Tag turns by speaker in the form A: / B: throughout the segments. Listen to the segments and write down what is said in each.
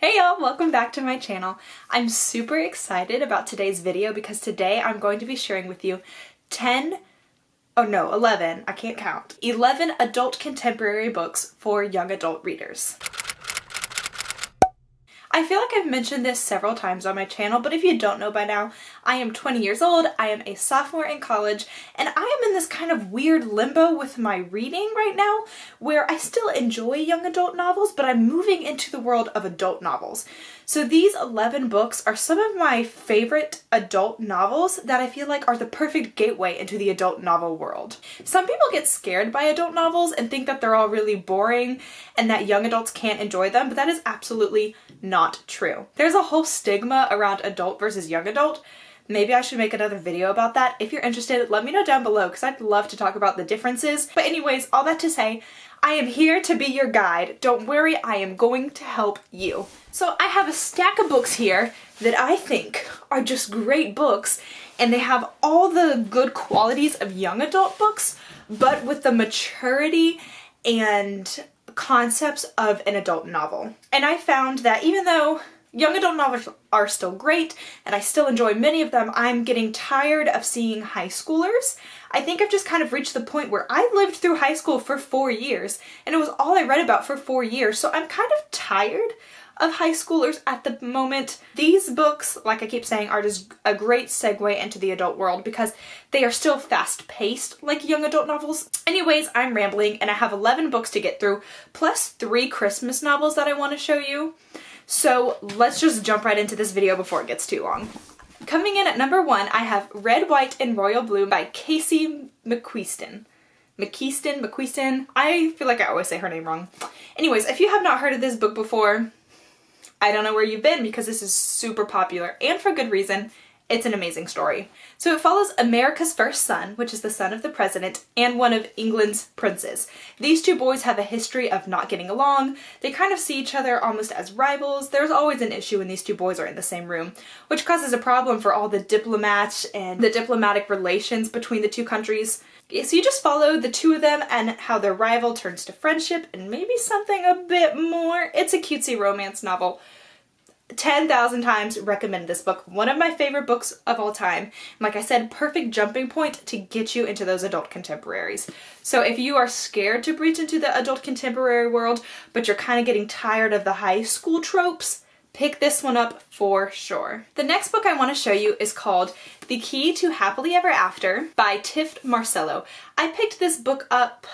A: Hey y'all, welcome back to my channel. I'm super excited about today's video because today I'm going to be sharing with you 11, I can't count, 11 adult contemporary books for young adult readers. I feel like I've mentioned this several times on my channel, but if you don't know by now, I am 20 years old, I am a sophomore in college, and I am in this kind of weird limbo with my reading right now, where I still enjoy young adult novels, but I'm moving into the world of adult novels. So these 11 books are some of my favorite adult novels that I feel like are the perfect gateway into the adult novel world. Some people get scared by adult novels and think that they're all really boring and that young adults can't enjoy them, but that is absolutely not true. There's a whole stigma around adult versus young adult. Maybe I should make another video about that. If you're interested, let me know down below because I'd love to talk about the differences. But anyways, all that to say, I am here to be your guide. Don't worry, I am going to help you. So I have a stack of books here that I think are just great books, and they have all the good qualities of young adult books, but with the maturity and concepts of an adult novel. And I found that even though young adult novels are still great, and I still enjoy many of them, I'm getting tired of seeing high schoolers. I think I've just kind of reached the point where I lived through high school for 4 years, and it was all I read about for 4 years, so I'm kind of tired of high schoolers at the moment. These books, like I keep saying, are just a great segue into the adult world because they are still fast-paced like young adult novels. Anyways, I'm rambling, and I have 11 books to get through, plus 3 Christmas novels that I want to show you. So let's just jump right into this video before it gets too long. Coming in at number 1, I have Red, White, and Royal Blue by Casey McQuiston. McQuiston. I feel like I always say her name wrong. Anyways, if you have not heard of this book before, I don't know where you've been because this is super popular, and for good reason. It's an amazing story. So it follows America's first son, which is the son of the president, and one of England's princes. These two boys have a history of not getting along. They kind of see each other almost as rivals. There's always an issue when these two boys are in the same room, which causes a problem for all the diplomats and the diplomatic relations between the two countries. So you just follow the two of them and how their rival turns to friendship and maybe something a bit more. It's a cutesy romance novel. 10,000 times recommend this book. One of my favorite books of all time. Like I said, perfect jumping point to get you into those adult contemporaries. So if you are scared to breach into the adult contemporary world, but you're kind of getting tired of the high school tropes, pick this one up for sure. The next book I want to show you is called The Key to Happily Ever After by Tiff Marcello. I picked this book up,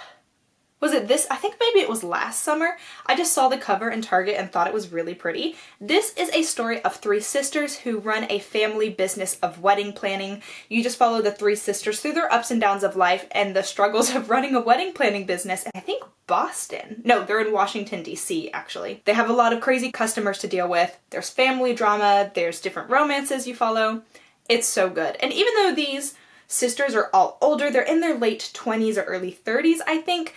A: was it this? I think maybe it was last summer. I just saw the cover in Target and thought it was really pretty. This is a story of 3 sisters who run a family business of wedding planning. You just follow the 3 sisters through their ups and downs of life and the struggles of running a wedding planning business. And I think Boston. No, they're in Washington, D.C. actually. They have a lot of crazy customers to deal with. There's family drama. There's different romances you follow. It's so good. And even though these sisters are all older, they're in their late 20s or early 30s, I think,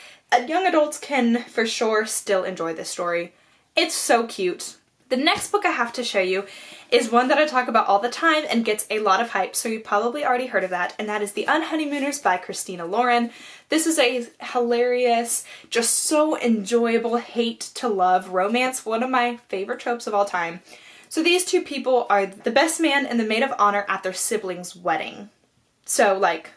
A: young adults can for sure still enjoy this story. It's so cute. The next book I have to show you is one that I talk about all the time and gets a lot of hype, so you probably already heard of that, and that is The Unhoneymooners by Christina Lauren. This is a hilarious, just so enjoyable hate to love romance, one of my favorite tropes of all time. So these two people are the best man and the maid of honor at their siblings' wedding. So like,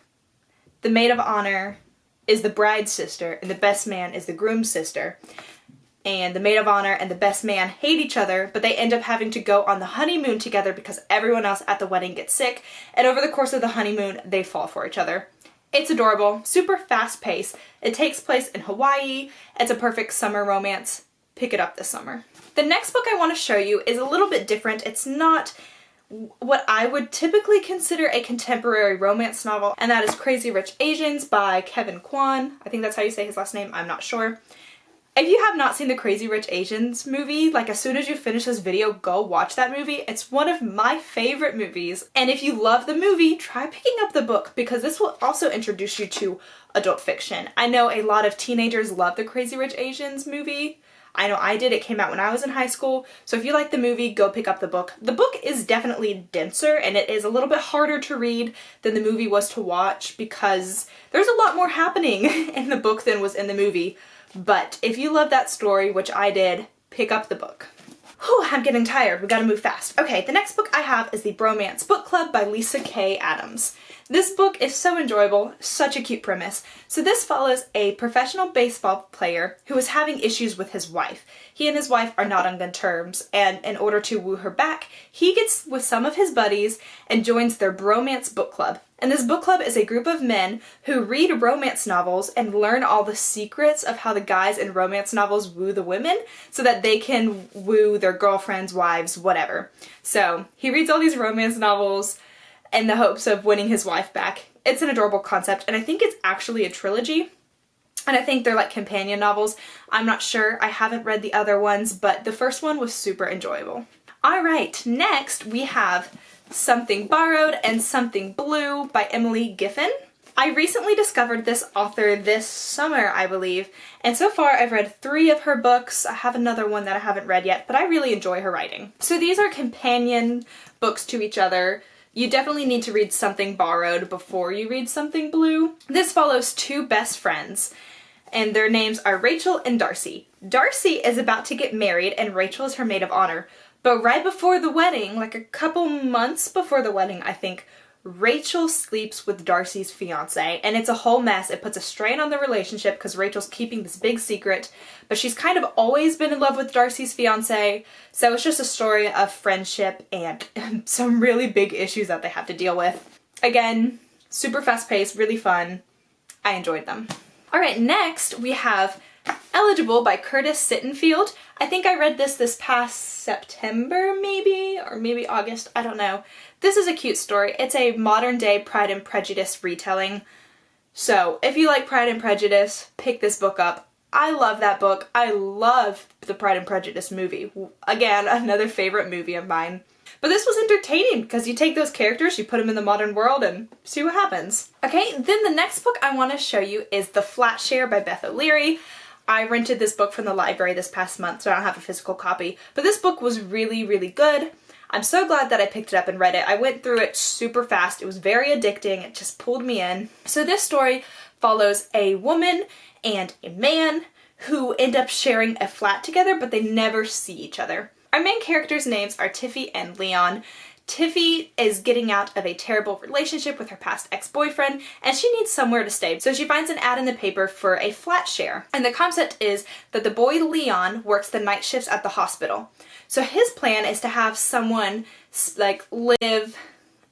A: the maid of honor is the bride's sister and the best man is the groom's sister. And the maid of honor and the best man hate each other, but they end up having to go on the honeymoon together because everyone else at the wedding gets sick, and over the course of the honeymoon, they fall for each other. It's adorable, super fast-paced. It takes place in Hawaii. It's a perfect summer romance. Pick it up this summer. The next book I want to show you is a little bit different. It's not what I would typically consider a contemporary romance novel, and that is Crazy Rich Asians by Kevin Kwan. I think that's how you say his last name, I'm not sure. If you have not seen the Crazy Rich Asians movie, like as soon as you finish this video, go watch that movie. It's one of my favorite movies. And if you love the movie, try picking up the book because this will also introduce you to adult fiction. I know a lot of teenagers love the Crazy Rich Asians movie. I know I did. It came out when I was in high school. So if you like the movie, go pick up the book. The book is definitely denser and it is a little bit harder to read than the movie was to watch because there's a lot more happening in the book than was in the movie. But if you love that story, which I did, pick up the book. Whew, I'm getting tired. We gotta move fast. Okay, the next book I have is The Bromance Book Club by Lisa K. Adams. This book is so enjoyable, such a cute premise. So this follows a professional baseball player who is having issues with his wife. He and his wife are not on good terms, and in order to woo her back, he gets with some of his buddies and joins their Bromance Book Club. And this book club is a group of men who read romance novels and learn all the secrets of how the guys in romance novels woo the women so that they can woo their girlfriends, wives, whatever. So he reads all these romance novels in the hopes of winning his wife back. It's an adorable concept, and I think it's actually a trilogy. And I think they're like companion novels. I'm not sure. I haven't read the other ones, but the first one was super enjoyable. All right, next we have Something Borrowed and Something Blue by Emily Giffin. I recently discovered this author this summer, I believe, and so far I've read 3 of her books. I have another one that I haven't read yet, but I really enjoy her writing. So these are companion books to each other. You definitely need to read Something Borrowed before you read Something Blue. This follows 2 best friends, and their names are Rachel and Darcy. Darcy is about to get married, and Rachel is her maid of honor. But right before the wedding, like a couple months before the wedding, I think, Rachel sleeps with Darcy's fiance, and it's a whole mess. It puts a strain on the relationship because Rachel's keeping this big secret, but she's kind of always been in love with Darcy's fiance, so it's just a story of friendship and some really big issues that they have to deal with. Again, super fast-paced, really fun. I enjoyed them. Alright, next we have Eligible by Curtis Sittenfeld. I think I read this past September, maybe, or maybe August, I don't know. This is a cute story. It's a modern day Pride and Prejudice retelling. So if you like Pride and Prejudice, pick this book up. I love that book. I love the Pride and Prejudice movie. Again, another favorite movie of mine. But this was entertaining because you take those characters, you put them in the modern world, and see what happens. Okay, then the next book I want to show you is The Flat Share by Beth O'Leary. I rented this book from the library this past month, so I don't have a physical copy. But this book was really, really good. I'm so glad that I picked it up and read it. I went through it super fast. It was very addicting. It just pulled me in. So this story follows a woman and a man who end up sharing a flat together, but they never see each other. Our main characters' names are Tiffy and Leon. Tiffy is getting out of a terrible relationship with her past ex-boyfriend, and she needs somewhere to stay. So she finds an ad in the paper for a flat share. And the concept is that the boy Leon works the night shifts at the hospital. So his plan is to have someone like live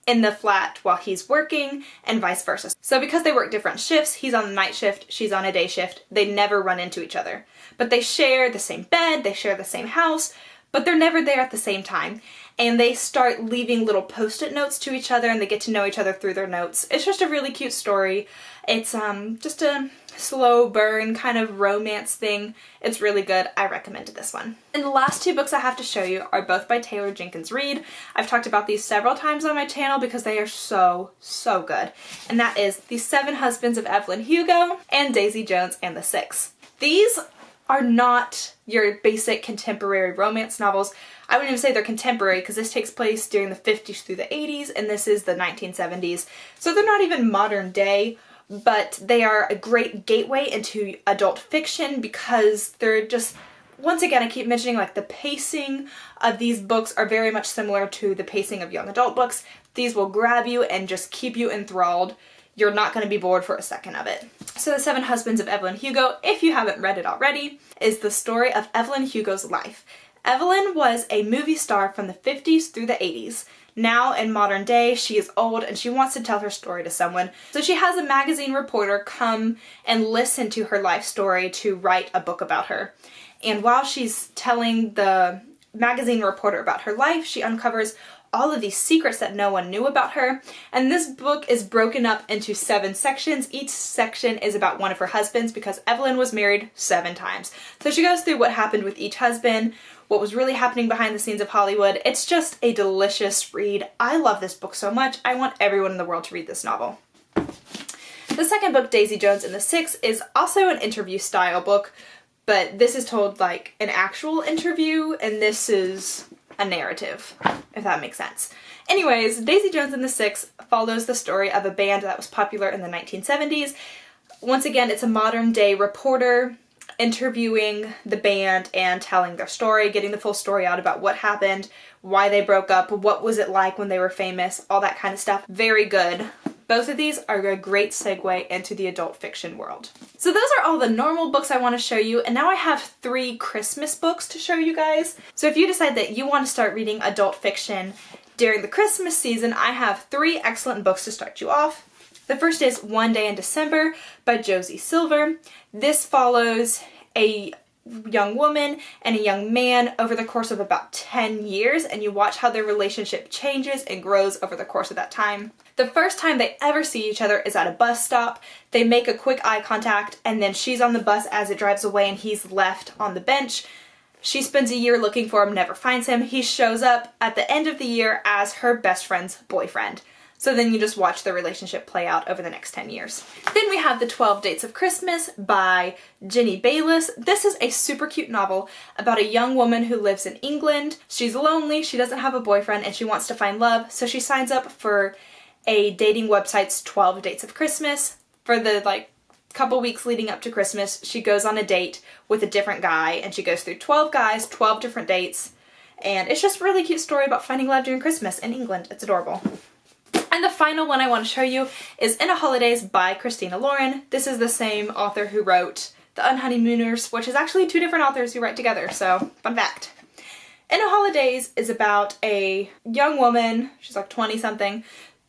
A: in the flat while he's working and vice versa. So because they work different shifts, he's on the night shift, she's on a day shift, they never run into each other. But they share the same bed, they share the same house, but they're never there at the same time. And they start leaving little post-it notes to each other, and they get to know each other through their notes. It's just a really cute story. It's just a slow burn kind of romance thing. It's really good. I recommended this one. And the last 2 books I have to show you are both by Taylor Jenkins Reid. I've talked about these several times on my channel because they are so, so good. And that is The 7 Husbands of Evelyn Hugo and Daisy Jones and the Six. These are not your basic contemporary romance novels. I wouldn't even say they're contemporary because this takes place during the 50s through the 80s, and this is the 1970s. So they're not even modern day, but they are a great gateway into adult fiction because they're just, once again, I keep mentioning like the pacing of these books are very much similar to the pacing of young adult books. These will grab you and just keep you enthralled. You're not going to be bored for a second of it. So The 7 Husbands of Evelyn Hugo, if you haven't read it already, is the story of Evelyn Hugo's life. Evelyn was a movie star from the 50s through the 80s. Now, in modern day, she is old and she wants to tell her story to someone. So she has a magazine reporter come and listen to her life story to write a book about her. And while she's telling the magazine reporter about her life, she uncovers all of these secrets that no one knew about her. And this book is broken up into 7 sections. Each section is about one of her husbands because Evelyn was married 7 times. So she goes through what happened with each husband, what was really happening behind the scenes of Hollywood. It's just a delicious read. I love this book so much. I want everyone in the world to read this novel. The second book, Daisy Jones and the Six, is also an interview style book, but this is told like an actual interview, and this is a narrative, if that makes sense. Anyways, Daisy Jones and the Six follows the story of a band that was popular in the 1970s. Once again, it's a modern day reporter interviewing the band and telling their story, getting the full story out about what happened, why they broke up, what was it like when they were famous, all that kind of stuff. Very good. Both of these are a great segue into the adult fiction world. So those are all the normal books I want to show you, and now I have 3 Christmas books to show you guys. So if you decide that you want to start reading adult fiction during the Christmas season, I have 3 excellent books to start you off. The first is One Day in December by Josie Silver. This follows a young woman and a young man over the course of about 10 years, and you watch how their relationship changes and grows over the course of that time. The first time they ever see each other is at a bus stop. They make a quick eye contact, and then she's on the bus as it drives away and he's left on the bench. She spends a year looking for him, never finds him. He shows up at the end of the year as her best friend's boyfriend. So then you just watch the relationship play out over the next 10 years. Then we have The 12 Dates of Christmas by Jenny Bayliss. This is a super cute novel about a young woman who lives in England. She's lonely, she doesn't have a boyfriend, and she wants to find love, so she signs up for a dating website's 12 Dates of Christmas. For the couple weeks leading up to Christmas, she goes on a date with a different guy, and she goes through 12 guys, 12 different dates, and it's just a really cute story about finding love during Christmas in England. It's adorable. And the final one I want to show you is In a Holidays by Christina Lauren. This is the same author who wrote The Unhoneymooners, which is actually 2 different authors who write together, so fun fact. In a Holidays is about a young woman, she's like 20-something.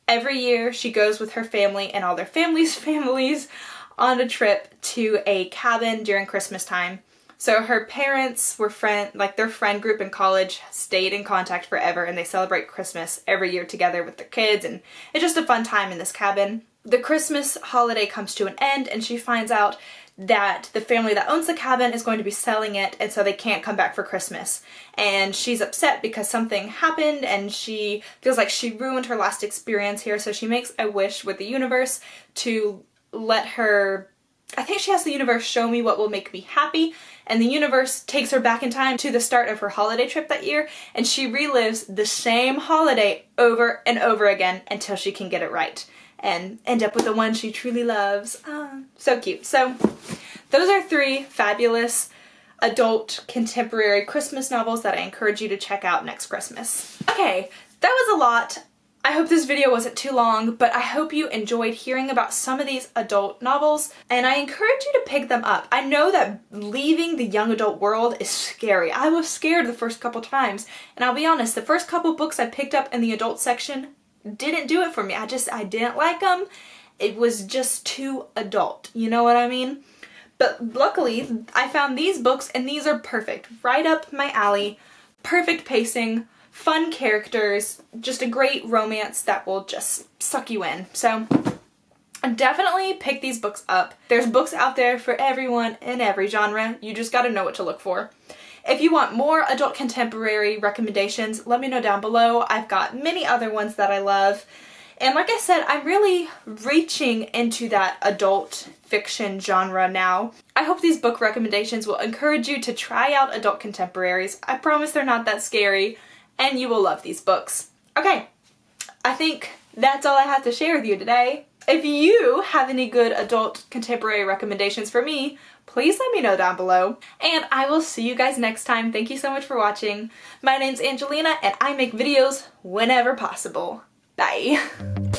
A: Every year she goes with her family and all their families on a trip to a cabin during Christmas time. So her parents were their friend group in college stayed in contact forever, and they celebrate Christmas every year together with their kids, and it's just a fun time in this cabin. The Christmas holiday comes to an end, and she finds out that the family that owns the cabin is going to be selling it, and so they can't come back for Christmas. And she's upset because something happened, and she feels like she ruined her last experience here, so she makes a wish with the universe to let her, I think she has the universe show me what will make me happy, and the universe takes her back in time to the start of her holiday trip that year, and she relives the same holiday over and over again until she can get it right and end up with the one she truly loves. So cute. So those are 3 fabulous adult contemporary Christmas novels that I encourage you to check out next Christmas. Okay, that was a lot. I hope this video wasn't too long, but I hope you enjoyed hearing about some of these adult novels, and I encourage you to pick them up. I know that leaving the young adult world is scary. I was scared the first couple times, and I'll be honest, the first couple books I picked up in the adult section didn't do it for me. I didn't like them. It was just too adult, you know what I mean? But luckily, I found these books, and these are perfect. Right up my alley. Perfect pacing. Fun characters, just a great romance that will just suck you in. So definitely pick these books up. There's books out there for everyone in every genre. You just gotta know what to look for. If you want more adult contemporary recommendations, let me know down below. I've got many other ones that I love. And like I said, I'm really reaching into that adult fiction genre now. I hope these book recommendations will encourage you to try out adult contemporaries. I promise they're not that scary, and you will love these books. Okay, I think that's all I have to share with you today. If you have any good adult contemporary recommendations for me, please let me know down below. And I will see you guys next time. Thank you so much for watching. My name's Angelina, and I make videos whenever possible. Bye.